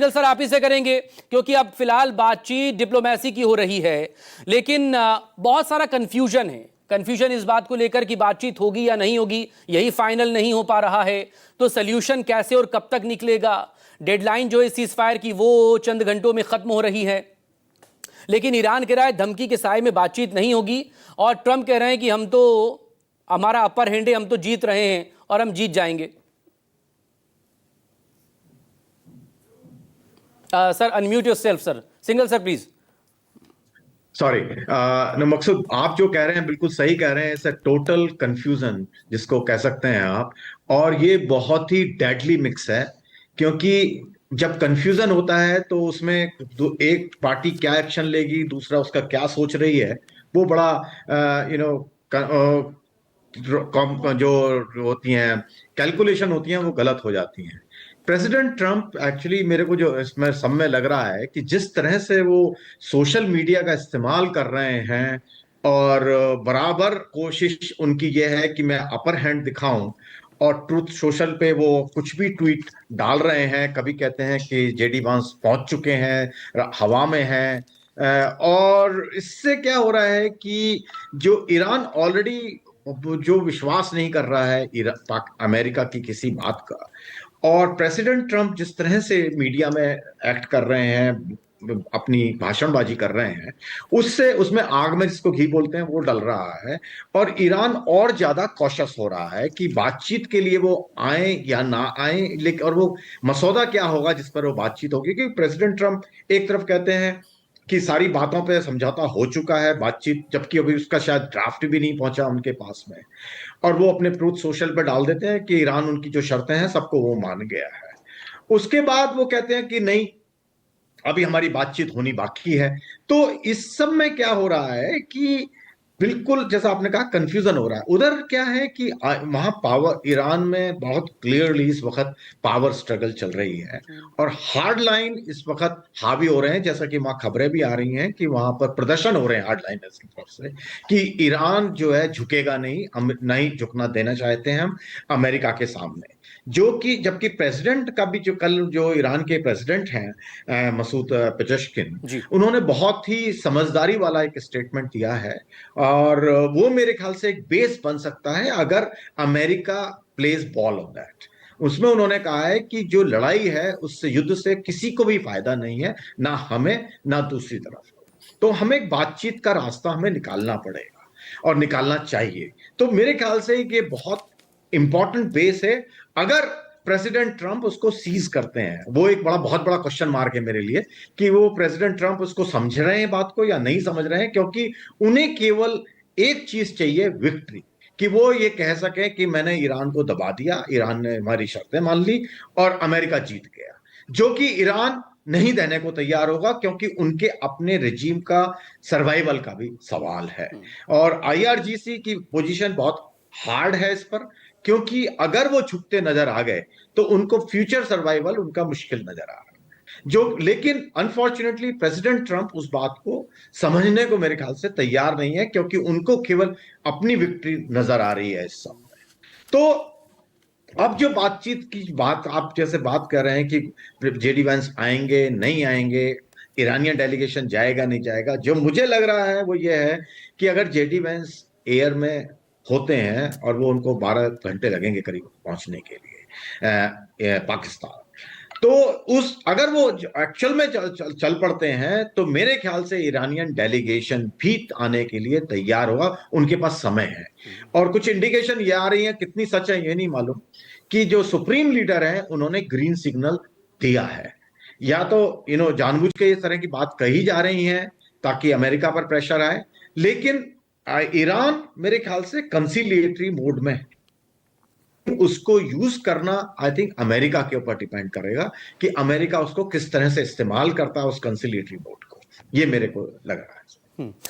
Sir आप ही से करेंगे क्योंकि अब फिलहाल बातचीत डिप्लोमेसी की हो रही है, लेकिन बहुत सारा कंफ्यूजन इस बात को लेकर कि बातचीत होगी या नहीं होगी, यही फाइनल नहीं हो पा रहा है। तो सल्यूशन कैसे और कब तक निकलेगा? डेडलाइन जो है सीज फायर की वो चंद घंटों में खत्म हो रही है, लेकिन ईरान कह रहा है धमकी के साए में बातचीत नहीं होगी, और ट्रंप कह रहे हैं कि हमारा अपर हैंड है, हम तो जीत रहे हैं और हम जीत जाएंगे। Sir unmute yourself sir, single sir please. Sorry Maqsood, आप जो कह रहे हैं बिल्कुल सही कह रहे हैं। इट्स टोटल कंफ्यूजन जिसको कह सकते हैं आप, और ये बहुत ही डेडली मिक्स है। क्योंकि जब कंफ्यूजन होता है तो उसमें एक पार्टी क्या एक्शन लेगी, दूसरा उसका क्या सोच रही है, वो बड़ा जो होती हैं कैलकुलेशन होती हैं वो गलत हो जाती हैं। प्रेसिडेंट ट्रंप एक्चुअली, मेरे को जो इसमें सब में लग रहा है कि जिस तरह से वो सोशल मीडिया का इस्तेमाल कर रहे हैं, और बराबर कोशिश उनकी ये है कि मैं अपर हैंड दिखाऊं, और ट्रूथ सोशल पे वो कुछ भी ट्वीट डाल रहे हैं। कभी कहते हैं कि जेडी वांस पहुंच चुके हैं, हवा में हैं। और इससे क्या हो रहा है कि जो ईरान ऑलरेडी जो विश्वास नहीं कर रहा है अमेरिका की किसी बात का, और प्रेसिडेंट ट्रंप जिस तरह से मीडिया में एक्ट कर रहे हैं, अपनी भाषणबाजी कर रहे हैं, उससे उसमें आग में जिसको घी बोलते हैं वो डल रहा है। और ईरान और ज्यादा कॉशियस हो रहा है कि बातचीत के लिए वो आए या ना आए, लेकिन और वो मसौदा क्या होगा जिस पर वो बातचीत होगी। क्योंकि प्रेसिडेंट ट्रंप एक तरफ कहते हैं कि सारी बातों पे समझौता हो चुका है, बातचीत, जबकि अभी उसका शायद ड्राफ्ट भी नहीं पहुंचा उनके पास में। और वो अपने ट्रूथ सोशल पे डाल देते हैं कि ईरान उनकी जो शर्तें हैं सबको वो मान गया है। उसके बाद वो कहते हैं कि नहीं, अभी हमारी बातचीत होनी बाकी है। तो इस सब में क्या हो रहा है कि बिल्कुल जैसा आपने कहा कंफ्यूजन हो रहा है। उधर क्या है कि वहां पावर, ईरान में बहुत क्लियरली इस वक्त पावर स्ट्रगल चल रही है, और हार्ड लाइन इस वक्त हावी हो रहे हैं। जैसा कि वहां खबरें भी आ रही हैं कि वहां पर प्रदर्शन हो रहे हैं हार्ड लाइनर्स की तरफ से कि ईरान जो है झुकेगा नहीं, नहीं झुकना देना चाहते हैं हम अमेरिका के सामने। जो कि जबकि प्रेसिडेंट का भी, जो कल जो ईरान के प्रेसिडेंट हैं मसूद पेजेश्किन, जी उन्होंने बहुत ही समझदारी वाला एक स्टेटमेंट दिया है। और वो मेरे ख्याल से एक बेस बन सकता है अगर America plays ball on that. उसमें उन्होंने कहा है कि जो लड़ाई है उससे, युद्ध से किसी को भी फायदा नहीं है, ना हमें ना दूसरी तरफ। तो हमें एक बातचीत का रास्ता हमें निकालना पड़ेगा और निकालना चाहिए। तो मेरे ख्याल से ये बहुत इंपॉर्टेंट बेस है। अगर प्रेसिडेंट ट्रंप उसको सीज करते हैं, वो एक बहुत बड़ा क्वेश्चन मार्क है मेरे लिए कि वो प्रेसिडेंट ट्रंप उसको समझ रहे हैं बात को या नहीं समझ रहे हैं। क्योंकि उन्हें केवल एक चीज चाहिए, विक्ट्री, कि वो ये कह सके कि मैंने ईरान को दबा दिया, ईरान ने हमारी शर्तें मान ली और अमेरिका जीत गया। जो कि ईरान नहीं देने को तैयार होगा, क्योंकि उनके अपने रिजीम का सर्वाइवल का भी सवाल है। और आईआरजीसी की पोजीशन बहुत हार्ड है इस पर, क्योंकि अगर वो छुपते नजर आ गए तो उनको फ्यूचर सर्वाइवल उनका मुश्किल नजर आ रहा है। जो लेकिन अनफॉर्चुनेटली प्रेसिडेंट ट्रंप उस बात को समझने को मेरे ख्याल से तैयार नहीं है, क्योंकि उनको केवल अपनी विक्ट्री नजर आ रही है इस सब में। तो अब जो बातचीत की बात आप जैसे बात कर रहे हैं कि जेडी वैंस आएंगे नहीं आएंगे, ईरानियन डेलीगेशन जाएगा नहीं जाएगा, जो मुझे लग रहा है वो ये है कि अगर जेडी वैंस एयर में होते हैं, और वो उनको 12 घंटे लगेंगे करीब पहुंचने के लिए पाकिस्तान, तो उस अगर वो एक्चुअल में चल पड़ते हैं तो मेरे ख्याल से ईरानियन डेलीगेशन भी आने के लिए तैयार होगा, उनके पास समय है। और कुछ इंडिकेशन ये आ रही है, कितनी सच है ये नहीं मालूम, कि जो सुप्रीम लीडर है उन्होंने ग्रीन सिग्नल दिया है। या तो जानबूझ के इस तरह की बात कही जा रही है ताकि अमेरिका पर प्रेशर आए, लेकिन ईरान मेरे ख्याल से कंसिलिएटरी मोड में है। उसको यूज करना आई थिंक अमेरिका के ऊपर डिपेंड करेगा कि अमेरिका उसको किस तरह से इस्तेमाल करता है, उस कंसिलिएटरी मोड को। ये मेरे को लग रहा है।